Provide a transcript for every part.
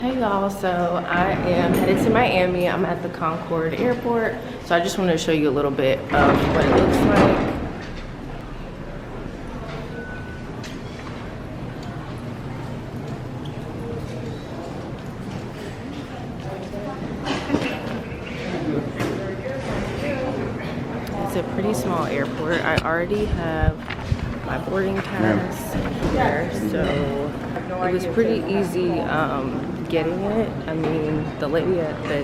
Hey y'all, so I am headed to Miami. I'm at the Concord airport, so I just wanted to show you a little bit of what it looks like. It's a pretty small airport. I already have my boarding pass here, so it was pretty easy getting it. I mean, the lady at the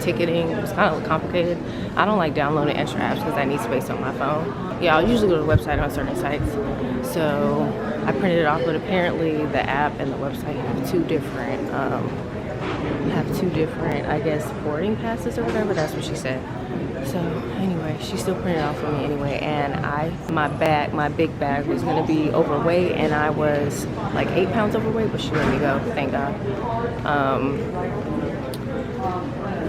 ticketing was kind of complicated. I don't like downloading extra apps because I need space on my phone. Yeah, I'll usually go to the website on certain sites. So I printed it off, but apparently the app and the website have two different, I guess, boarding passes or whatever. That's what she said. So anyway, she still printed it out for me anyway, and my big bag was gonna be overweight, and I was like 8 pounds overweight, but she let me go, thank God.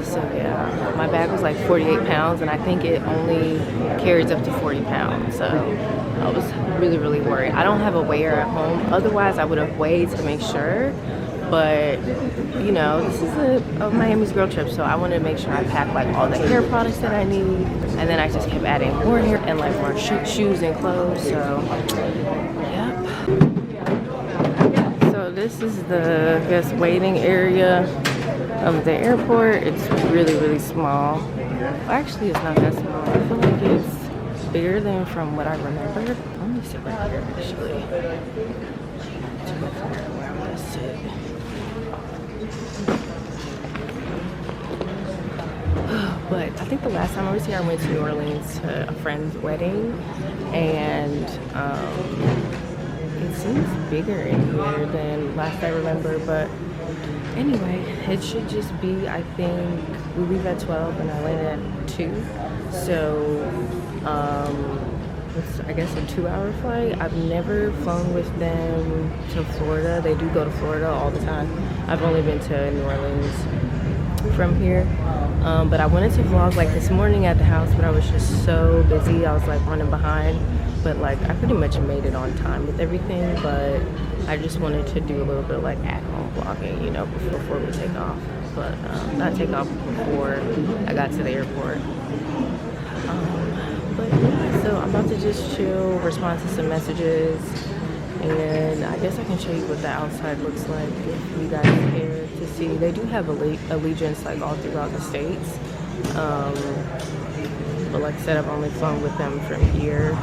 So yeah, my bag was like 48 pounds, and I think it only carries up to 40 pounds, so I was really worried. I don't have a weigher at home, otherwise I would have weighed to make sure. But, you know, this is a Miami's girl trip, so I wanted to make sure I packed like all the hair products that I need. And then I just kept adding more hair and like more shoes and clothes, so, yep. So this is the, I guess, waiting area of the airport. It's really small. Well, actually, it's not that small. I feel like it's bigger than from what I remember. Let me sit right here, actually. Where I'm gonna sit. But I think the last time I was here, I went to New Orleans to a friend's wedding, and it seems bigger in here than last I remember. But anyway, it should just be, I think, we leave at 12 and I land at 2. So it's, I guess, a 2-hour flight. I've never flown with them to Florida. They do go to Florida all the time. I've only been to New Orleans from here, but I wanted to vlog like this morning at the house, but I was just so busy. I was like running behind, but like I pretty much made it on time with everything. But I just wanted to do a little bit of like at home vlogging, you know, before we take off, but not take off before I got to the airport. But yeah, so I'm about to just chill, respond to some messages, and I guess I can show you what the outside looks like if you guys care to see. They do have allegiance like all throughout the states, but like I said, I've only flown with them from here.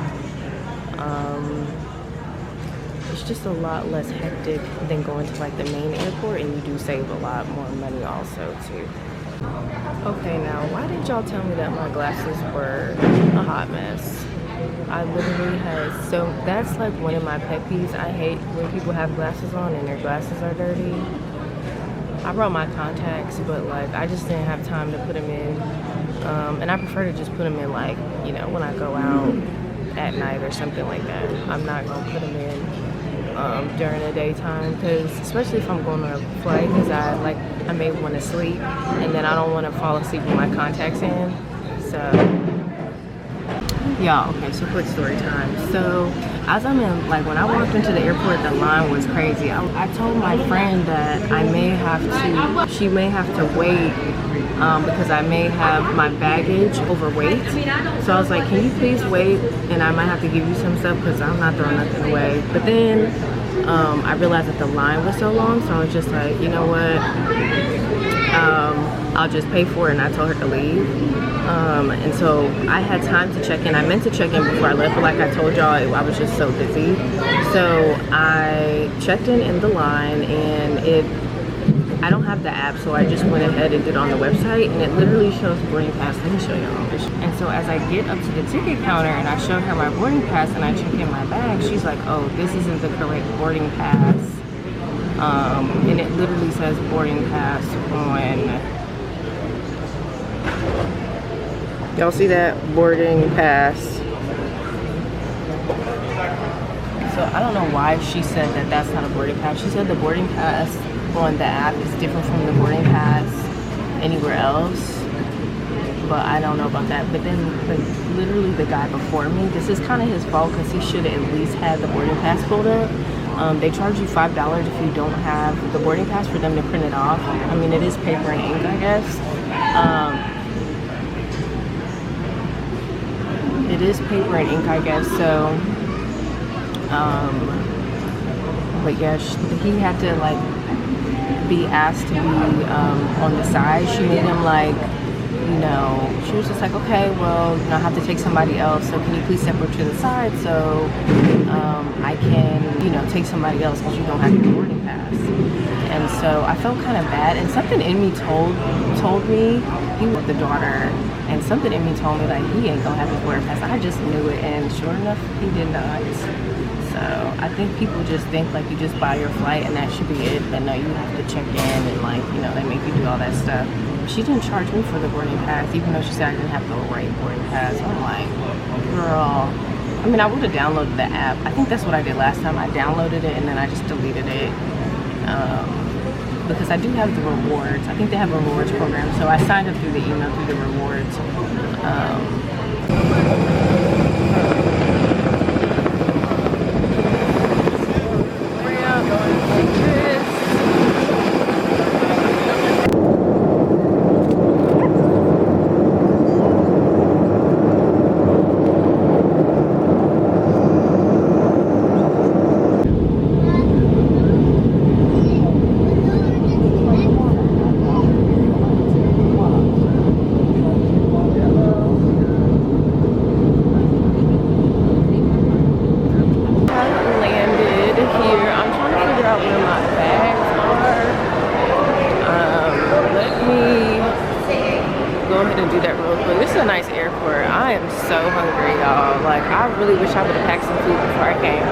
It's just a lot less hectic than going to like the main airport, and you do save a lot more money also too. Okay, now why did y'all tell me that my glasses were a hot mess? I literally had, so that's like one of my pet peeves. I hate when people have glasses on and their glasses are dirty. I brought my contacts, but like I just didn't have time to put them in. And I prefer to just put them in like, you know, when I go out at night or something like that. I'm not gonna put them in during the daytime, because especially if I'm going on a flight, because I may want to sleep, and then I don't want to fall asleep with my contacts in. So y'all, okay, so quick story time. So as I'm in, like when I walked into the airport, the line was crazy. I told my friend that she may have to wait because I may have my baggage overweight. So I was like, can you please wait, and I might have to give you some stuff because I'm not throwing nothing away. But then I realized that the line was so long, so I was just like, you know what, I'll just pay for it, and I told her to leave. And so I had time to check in. I meant to check in before I left, but like I told y'all, I was just so busy. So I checked in the line, and I don't have the app, so I just went ahead and did it on the website, and it literally shows boarding pass. Let me show y'all. And so as I get up to the ticket counter and I show her my boarding pass and I check in my bag, she's like, oh, this isn't the correct boarding pass. And it literally says boarding pass on, y'all see that? Boarding pass. So I don't know why she said that that's not a boarding pass. She said the boarding pass on the app is different from the boarding pass anywhere else, but I don't know about that. But then literally the guy before me, this is kind of his fault because he should have at least had the boarding pass pulled up, They charge you $5 if you don't have the boarding pass for them to print it off. I mean, it is paper and ink, I guess. It is paper and ink, I guess. So, but yeah, he had to like be asked to be on the side. She made him like, you know, she was just like, okay, well, you know, I have to take somebody else, so can you please separate to the side so I can, you know, take somebody else because you don't have your boarding pass. And so I felt kind of bad, and something in me told me, he was the daughter, and something in me told me like he ain't gonna have his boarding pass. I just knew it, and sure enough, he did not. So I think people just think like you just buy your flight and that should be it, but no, you have to check in and like, you know, they make you do all that stuff. She didn't charge me for the boarding pass, even though she said I didn't have the right boarding pass. I'm like, girl. I mean, I would have downloaded the app. I think that's what I did last time. I downloaded it and then I just deleted it. Because I do have the rewards. I think they have a rewards program. So I signed up through the email, through the rewards. Really wish I would have packed some food before I came.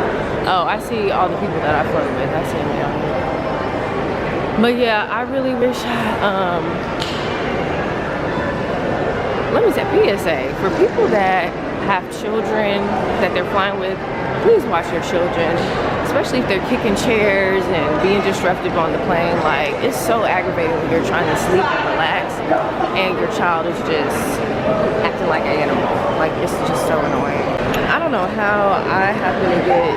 Oh, I see all the people that I flirt with. I see them down here. But yeah, I really wish let me say PSA for people that have children that they're flying with, please watch your children, especially if they're kicking chairs and being disruptive on the plane. Like, it's so aggravating when you're trying to sleep and relax and your child is just acting like an animal. Like, it's just so annoying. I don't know how I happen to get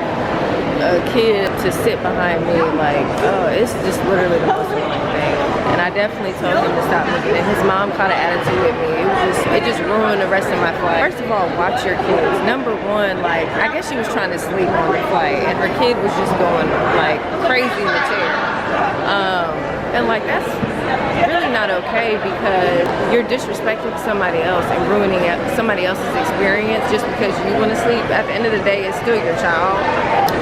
a kid to sit behind me. Like, oh, it's just literally the most annoying thing. And I definitely told him to stop looking at his mom kind of attitude with me. It just ruined the rest of my flight. First of all, watch your kids. Number one, like, I guess she was trying to sleep on the flight and her kid was just going like crazy in the chair. And like, that's really not okay because you're disrespecting somebody else and ruining somebody else's experience just because you want to sleep. At the end of the day, it's still your child.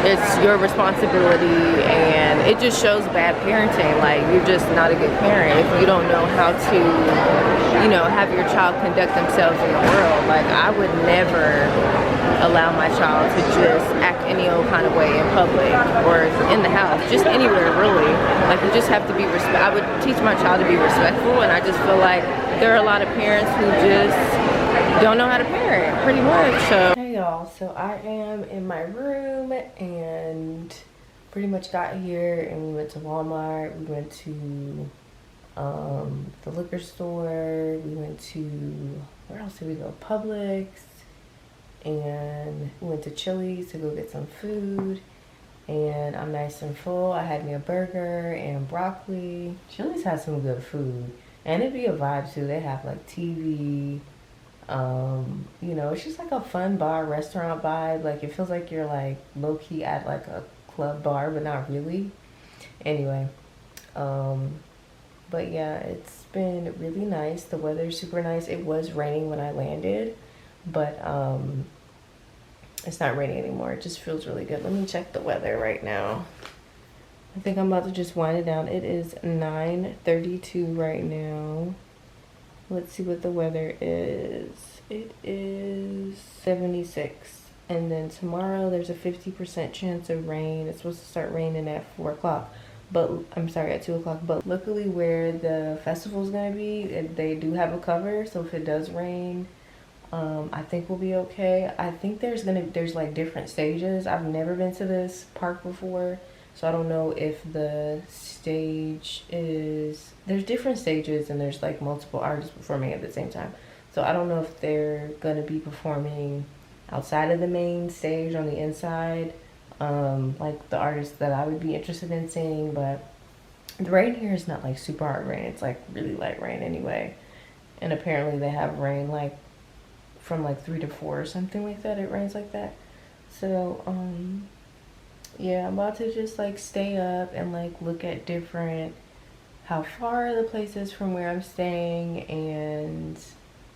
It's your responsibility, and it just shows bad parenting. Like, you're just not a good parent if you don't know how to, you know, have your child conduct themselves in the world. Like, I would never allow my child to just act any old kind of way in public or in the house, just anywhere really. Like, you just have to be I would teach my child to be respectful, and I just feel like there are a lot of parents who just don't know how to parent, pretty much. So hey y'all, so I am in my room and pretty much got here and we went to Walmart, we went to the liquor store, we went to, where else did we go? Publix, and we went to Chili's to go get some food. And I'm nice and full. I had me a burger and broccoli. Chili's has some good food. And it'd be a vibe too. They have like TV. You know, it's just like a fun bar restaurant vibe. Like, it feels like you're like low-key at like a club bar, but not really. Anyway. But yeah, it's been really nice. The weather's super nice. It was raining when I landed. But it's not raining anymore. It just feels really good. Let me check the weather right now. I think I'm about to just wind it down. It is 9:32 right now. Let's see what the weather is. It is 76. And then tomorrow there's a 50% chance of rain. It's supposed to start raining at 4 o'clock. But I'm sorry, at 2 o'clock. But luckily where the festival is gonna be, they do have a cover. So if it does rain, I think we'll be okay. I think there's like different stages. I've never been to this park before, so I don't know if the stage is, there's different stages and there's like multiple artists performing at the same time. So I don't know if they're gonna be performing outside of the main stage on the inside, like the artists that I would be interested in seeing. But the rain here is not like super hard rain. It's like really light rain anyway. And apparently they have rain like from like 3 to 4 or something like that. It rains like that. So yeah, I'm about to just like stay up and like look at different, how far the place is from where I'm staying, and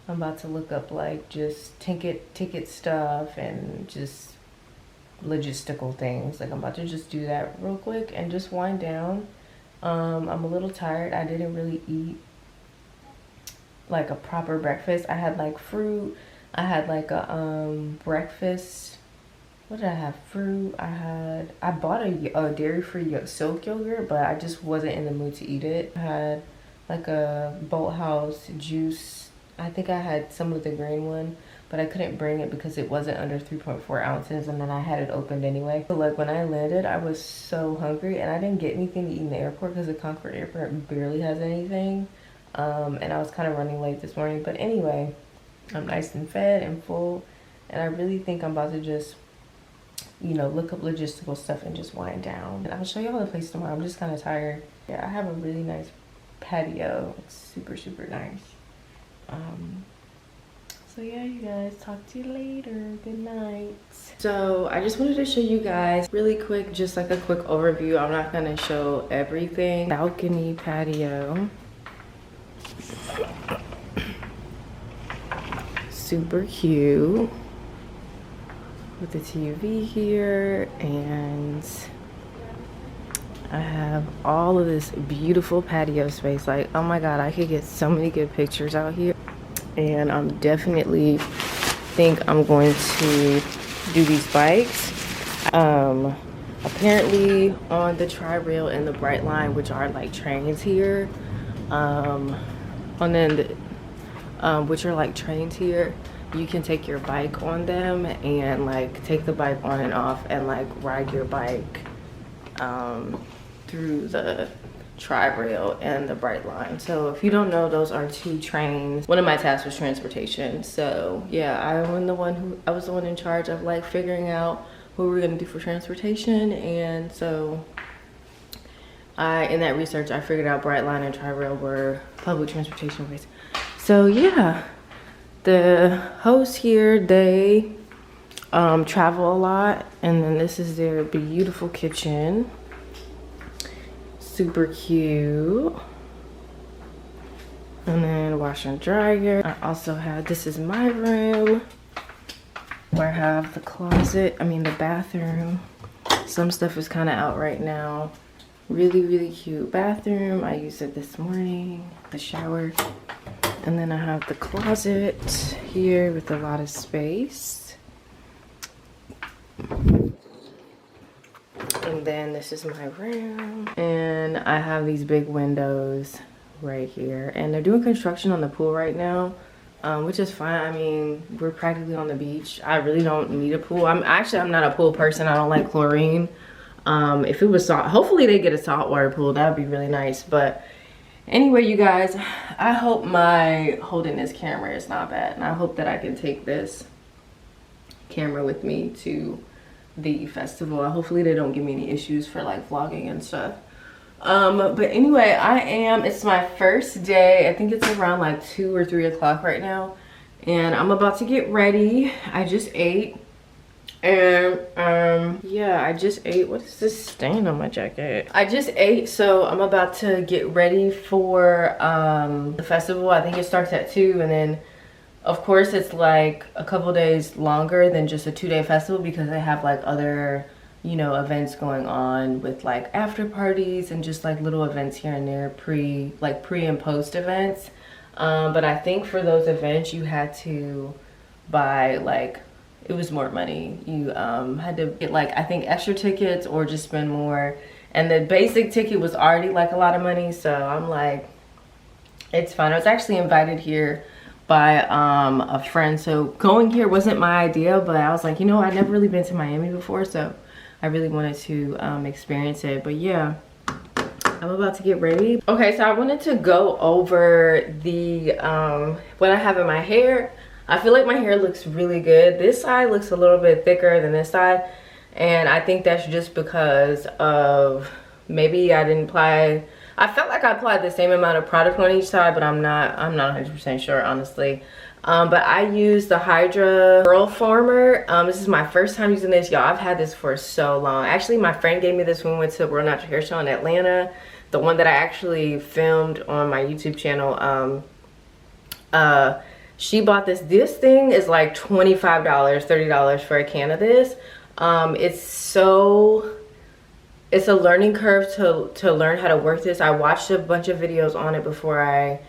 I'm about to look up like just ticket stuff and just logistical things. Like I'm about to just do that real quick and just wind down. I'm a little tired. I didn't really eat like a proper breakfast. I had like fruit. I had like a breakfast. What did I have? Fruit. I bought a dairy-free silk yogurt, but I just wasn't in the mood to eat it. I had like a Bolt House juice. I think I had some of the green one, but I couldn't bring it because it wasn't under 3.4 ounces, and then I had it opened anyway. So like when I landed, I was so hungry, and I didn't get anything to eat in the airport because the Concord airport barely has anything. And I was kind of running late this morning, but anyway, I'm nice and fed and full, and I really think I'm about to just, you know, look up logistical stuff and just wind down. And I'll show y'all the place tomorrow. I'm just kind of tired. Yeah, I have a really nice patio. It's super, super nice. So yeah, you guys, talk to you later. Good night. So I just wanted to show you guys really quick, just like a quick overview. I'm not gonna show everything. Balcony patio. Super cute with the TV here, and I have all of this beautiful patio space. Like, oh my god, I could get so many good pictures out here, and I'm definitely think I'm going to do these bikes. Apparently on the Tri-Rail and the Bright Line, which are like trains here, which are like trains here, you can take your bike on them and like take the bike on and off and like ride your bike through the Tri-Rail and the Bright Line. So if you don't know, those are 2 trains. One of my tasks was transportation. So yeah, I was the one in charge of like figuring out what we were gonna do for transportation. And so in that research, I figured out Bright Line and Tri-Rail were public transportation ways. So yeah, the hosts here, they travel a lot, and then this is their beautiful kitchen. Super cute. And then washer and dryer. I also have, this is my room, where I have the closet, the bathroom. Some stuff is kind of out right now. Really, really cute bathroom. I used it this morning, the shower. And then I have the closet here with a lot of space. And then this is my room. And I have these big windows right here. And they're doing construction on the pool right now, which is fine. I mean, we're practically on the beach. I really don't need a pool. I'm not a pool person. I don't like chlorine. If it was salt, hopefully they get a saltwater pool. That would be really nice. But anyway, you guys, I hope my holding this camera is not bad, and I hope that I can take this camera with me to the festival. Hopefully they don't give me any issues for like vlogging and stuff. But anyway, it's my first day. I think it's around like 2 or 3 o'clock right now, and I'm about to get ready. I just ate. And yeah, I just ate. What is this stain on my jacket? I just ate, so I'm about to get ready for the festival. I think it starts at 2, and then of course it's like a couple days longer than just a 2-day festival, because they have like other, you know, events going on with like after parties and just like little events here and there, pre and post events. But I think for those events you had to buy like, it was more money. You had to get like, I think extra tickets or just spend more. And the basic ticket was already like a lot of money. So I'm like, it's fine. I was actually invited here by a friend. So going here wasn't my idea, but I was like, you know, I've never really been to Miami before. So I really wanted to experience it. But yeah, I'm about to get ready. Okay, so I wanted to go over the what I have in my hair. I feel like my hair looks really good. This side looks a little bit thicker than this side, And I think that's just because of maybe I didn't apply. I felt like I applied the same amount of product on each side, but I'm not 100% sure, honestly. But I use the Hydra Curl Former. This is my first time using this, y'all. I've had this for so long. Actually, my friend gave me this when we went to the World Natural Hair Show in Atlanta, the one that I actually filmed on my YouTube channel. She bought this. This thing is like $25, $30 for a can of this. It's a learning curve to learn how to work this. I watched a bunch of videos on it before I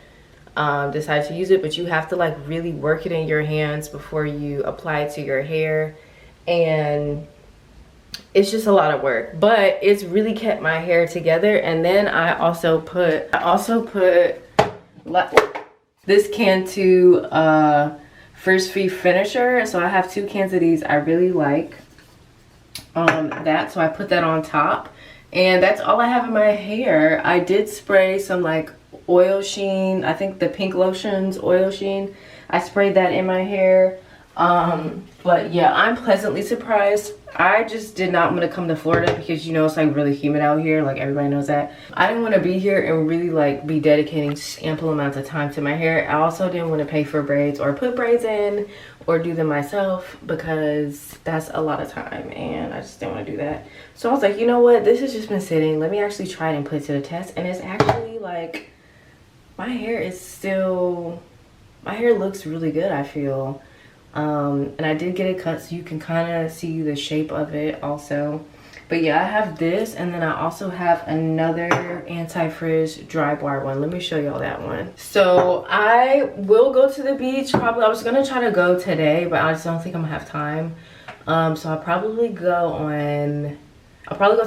decided to use it, but you have to like really work it in your hands before you apply it to your hair, and it's just a lot of work, but it's really kept my hair together. And then I also put this can to First Free Finisher. So I have 2 cans of these. I really like that, so I put that on top, and that's all I have in my hair. I did spray some like oil sheen, I think the Pink Lotions oil sheen. I sprayed that in my hair. But yeah, I'm pleasantly surprised. I just did not want to come to Florida because, you know, it's like really humid out here, like everybody knows that. I didn't want to be here and really like be dedicating ample amounts of time to my hair. I also didn't want to pay for braids or put braids in or do them myself, because that's a lot of time and I just didn't want to do that. So I was like, you know what, this has just been sitting, let me actually try it and put it to the test. And it's actually like, my hair looks really good, I feel. And I did get it cut so you can kind of see the shape of it also. But yeah, I have this, and then I also have another anti-frizz dry bar one. Let me show y'all that one. So I will go to the beach probably. I was gonna try to go today, but I just don't think I'm gonna have time. So I'll probably go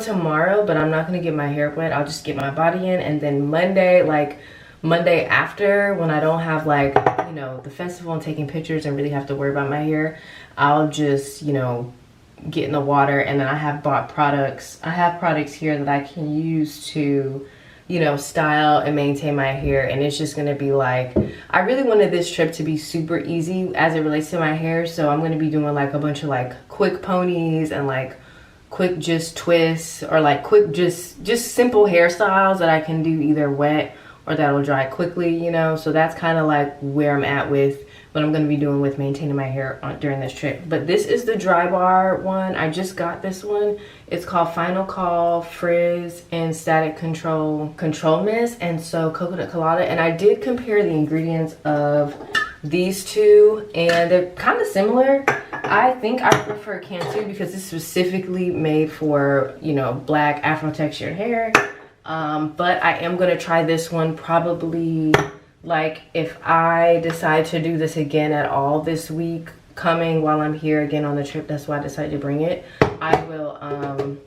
tomorrow, but I'm not gonna get my hair wet. I'll just get my body in, and then Monday after, when I don't have like, you know, the festival and taking pictures and really have to worry about my hair, I'll just, you know, get in the water. And then I have bought products. I have products here that I can use to, you know, style and maintain my hair. And it's just gonna be like, I really wanted this trip to be super easy as it relates to my hair. So I'm gonna be doing like a bunch of like quick ponies and like quick just twists, or like quick just simple hairstyles that I can do either wet or that'll dry quickly, you know. So that's kind of like where I'm at with what I'm going to be doing with maintaining my hair during this trip. But this is the dry bar one. I just got this one. It's called Final Call Frizz and Static Control Mist, and so coconut colada. And I did compare the ingredients of these two, and they're kind of similar. I think I prefer can 2 because it's specifically made for, you know, black Afro textured hair. But I am gonna try this one probably, like, if I decide to do this again at all this week coming while I'm here again on the trip. That's why I decided to bring it. I will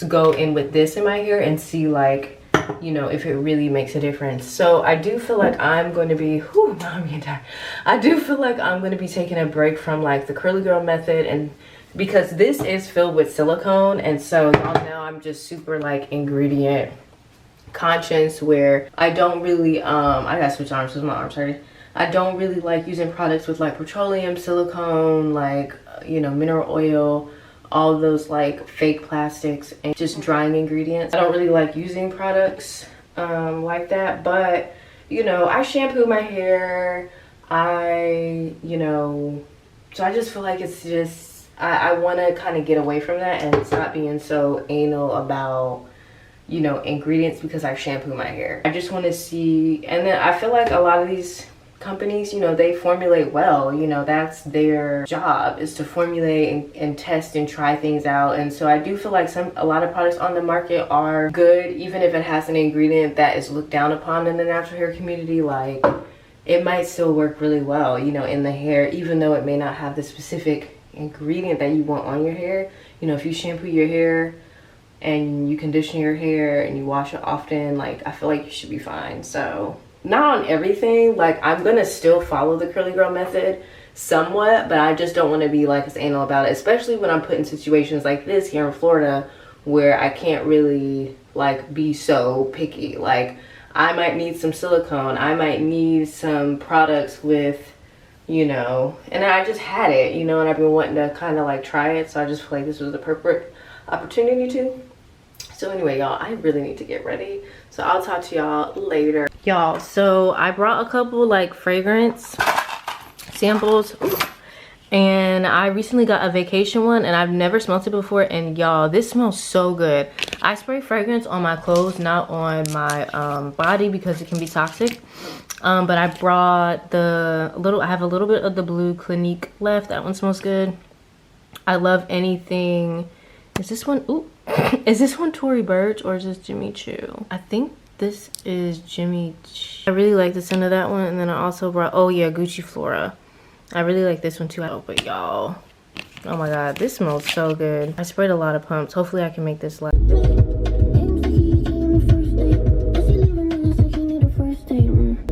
go in with this in my hair and see, like, you know, if it really makes a difference. So I do feel like I'm going to be, whew, now I'm getting tired. I do feel like I'm going to be taking a break from like the curly girl method, and because this is filled with silicone, and so y'all know I'm just super like ingredient conscious, where I don't really I gotta switch arms because my arms hurting. I don't really like using products with like petroleum, silicone, like, you know, mineral oil, all those like fake plastics and just drying ingredients. I don't really like using products like that. But, you know, I shampoo my hair, you know, so I just feel like it's just, I want to kind of get away from that and stop being so anal about, you know, ingredients because I shampoo my hair. I just want to see, and then I feel like a lot of these companies, you know, they formulate well, you know, that's their job, is to formulate and test and try things out. And so I do feel like a lot of products on the market are good, even if it has an ingredient that is looked down upon in the natural hair community. Like, it might still work really well, you know, in the hair, even though it may not have the specific ingredient that you want on your hair. You know, if you shampoo your hair and you condition your hair and you wash it often, like, I feel like you should be fine. So not on everything, like, I'm gonna still follow the curly girl method somewhat, but I just don't want to be like as anal about it, especially when I'm put in situations like this here in Florida where I can't really like be so picky. Like, I might need some silicone, I might need some products with, you know, and I just had it, you know, and I've been wanting to kind of like try it, so I just feel like this was the perfect opportunity to. So anyway, y'all, I really need to get ready, so I'll talk to y'all later. Y'all, so I brought a couple like fragrance samples. And I recently got a vacation one, and I've never smelled it before, and y'all, this smells so good. I spray fragrance on my clothes, not on my body, because it can be toxic. But I brought I have a little bit of the Blue Clinique left. That one smells good. I love anything. Is this one, ooh, is this one Tory Burch or is this Jimmy Choo? I think this is Jimmy Choo. I really like the scent of that one. And then I also brought, oh yeah, Gucci Flora. I really like this one too. Oh, but y'all, oh my god, this smells so good. I sprayed a lot of pumps. Hopefully I can make this last.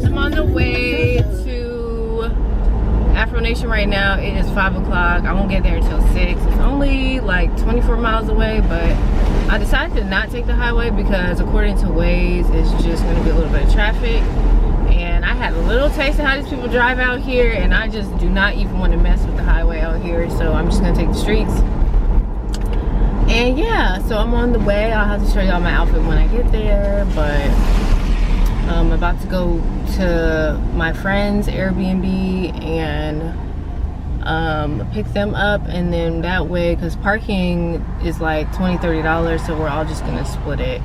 I'm on the way to Afronation right now. It is 5 o'clock. I won't get there until 6. It's only like 24 miles away, but I decided to not take the highway because according to Waze, it's just gonna be a little bit of traffic. And I had a little taste of how these people drive out here, and I just do not even want to mess with the highway out here, so I'm just gonna take the streets. And yeah, so I'm on the way. I'll have to show y'all my outfit when I get there, but I'm about to go to my friend's Airbnb and pick them up, and then that way, because parking is like $20–30, so we're all just gonna split it.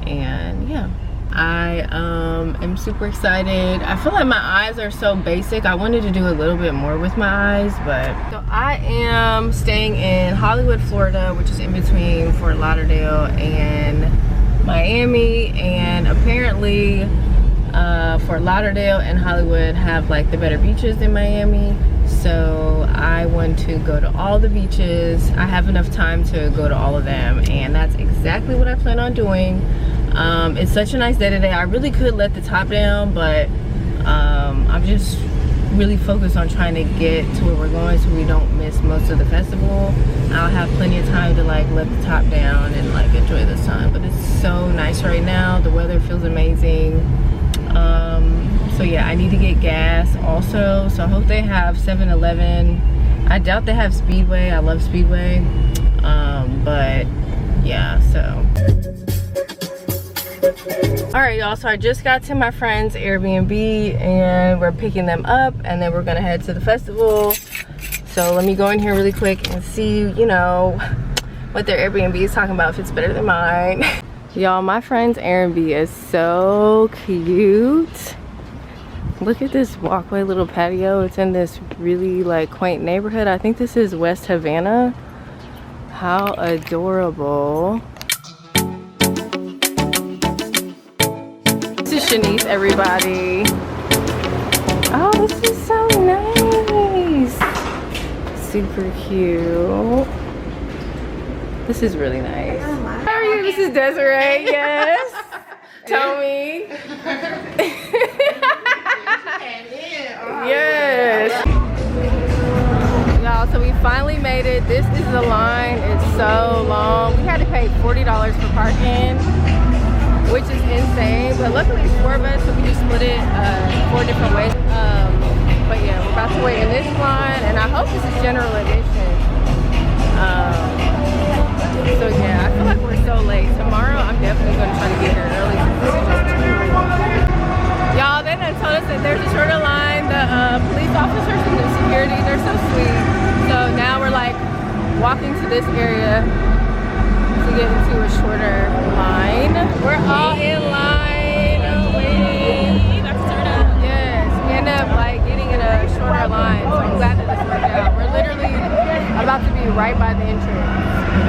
And yeah, I am super excited. I feel like my eyes are so basic. I wanted to do a little bit more with my eyes, but so I am staying in Hollywood, Florida, which is in between Fort Lauderdale and Miami, and apparently Fort Lauderdale and Hollywood have like the better beaches than Miami. So I want to go to all the beaches. I have enough time to go to all of them, and that's exactly what I plan on doing. It's such a nice day today. I really could let the top down, but I'm just really focused on trying to get to where we're going so we don't miss most of the festival. I'll have plenty of time to like let the top down and like enjoy the sun, but it's so nice right now. The weather feels amazing. So yeah, I need to get gas also, so I hope they have 7-Eleven. I doubt they have Speedway. I love Speedway, but yeah, so all right, y'all, so I just got to my friend's Airbnb and we're picking them up, and then we're gonna head to the festival. So let me go in here really quick and see, you know, what their Airbnb is talking about, if it's better than mine. Y'all, my friend's Airbnb is so cute. Look at this walkway, little patio. It's in this really like quaint neighborhood. I think this is West Havana. How adorable. This is Shanice, everybody. Oh, this is so nice. Super cute. This is really nice. How are you? This is Desiree. Yes. Tell me. Yes. Y'all, so we finally made it. This is the line. It's so long. We had to pay $40 for parking, which is insane. But luckily it's 4 of us, so we just split it 4 different ways. But yeah, we're about to wait in this line, and I hope this is general admission. So yeah, I feel like we're so late. Tomorrow I'm definitely going to try to get here early. Y'all, they done told us that there's a shorter line. The police officers and the security, they're so sweet. So now we're like walking to this area to get into a shorter line. We're all in line waiting. Yes, we end up like getting in a shorter line. So I'm glad that this worked out. We're literally about to be right by the entrance.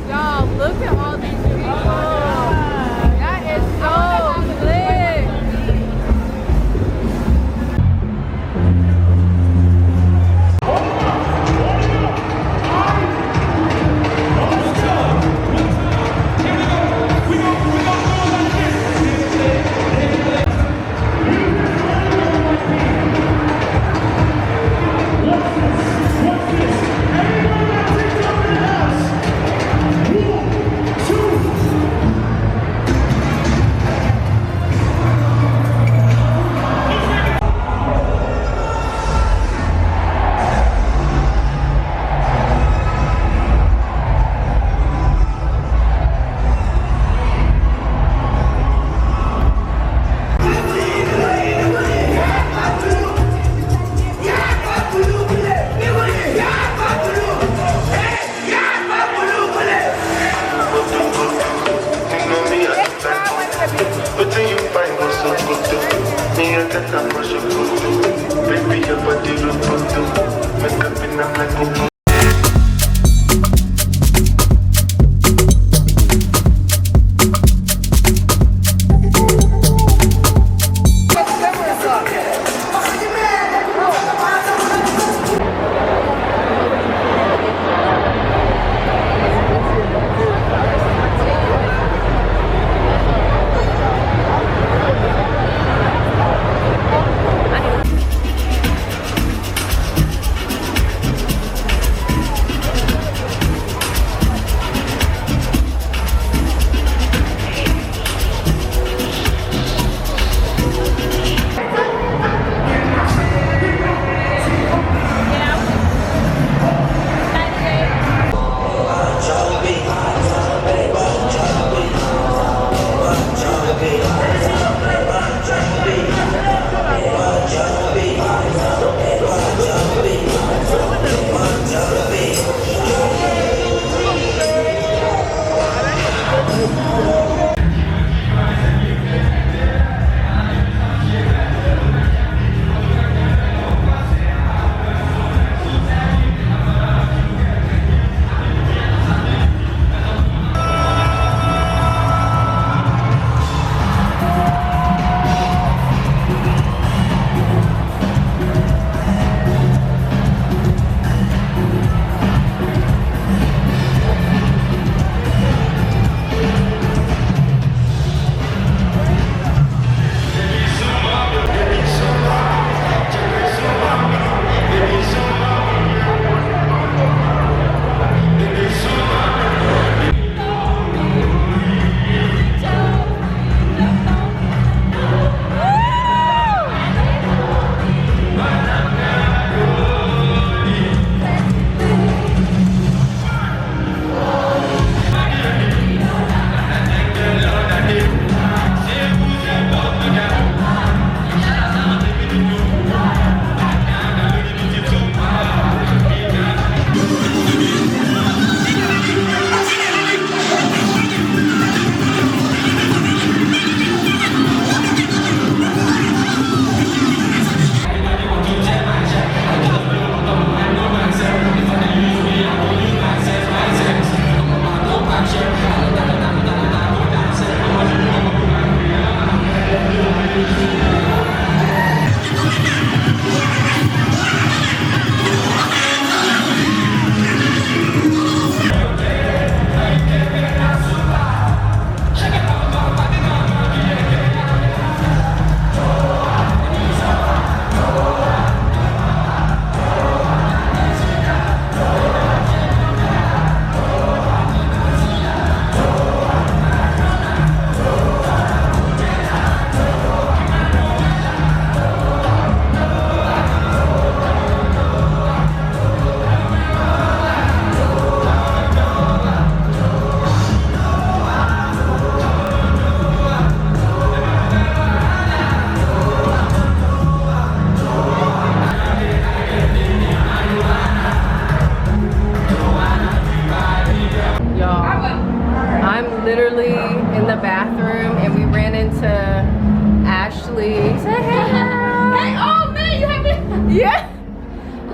Y'all, look at all these people. That is so lit. Baby, your body look good. Make up and I'm like, Yeah.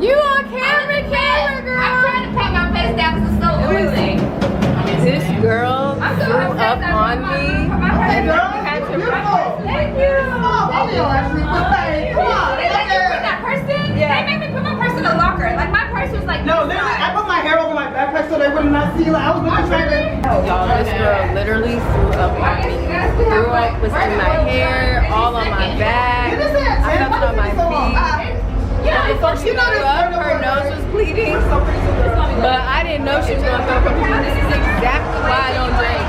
You on camera, girl. I'm trying to pat my face down because it's so oily. This girl threw up on me. Hey, girl. Beautiful. Thank you. Oh, actually, but hey, come on. They let you put that purse in? Yeah. They made me put my purse in the locker. Like, my purse was like... No, literally, I put my hair over my backpack so they would not see. Like, I was looking trying to... Y'all, this girl literally threw up on me. Threw up was in my hair, all on my back. I felt it on my feet. Before she threw up, her nose was bleeding. But I didn't know she was going to throw up. This is exactly why I don't drink.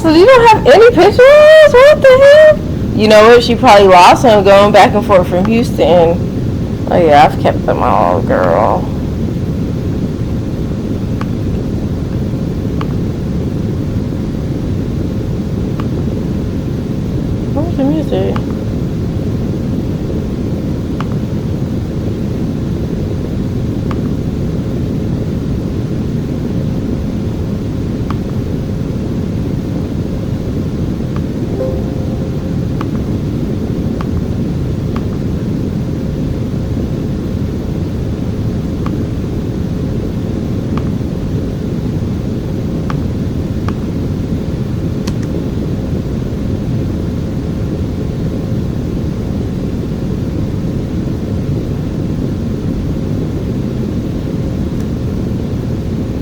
glasses? You don't have any pictures? What the hell? You know what? She probably lost him going back and forth from Houston. Oh yeah, I've kept them all, girl. Where's the music?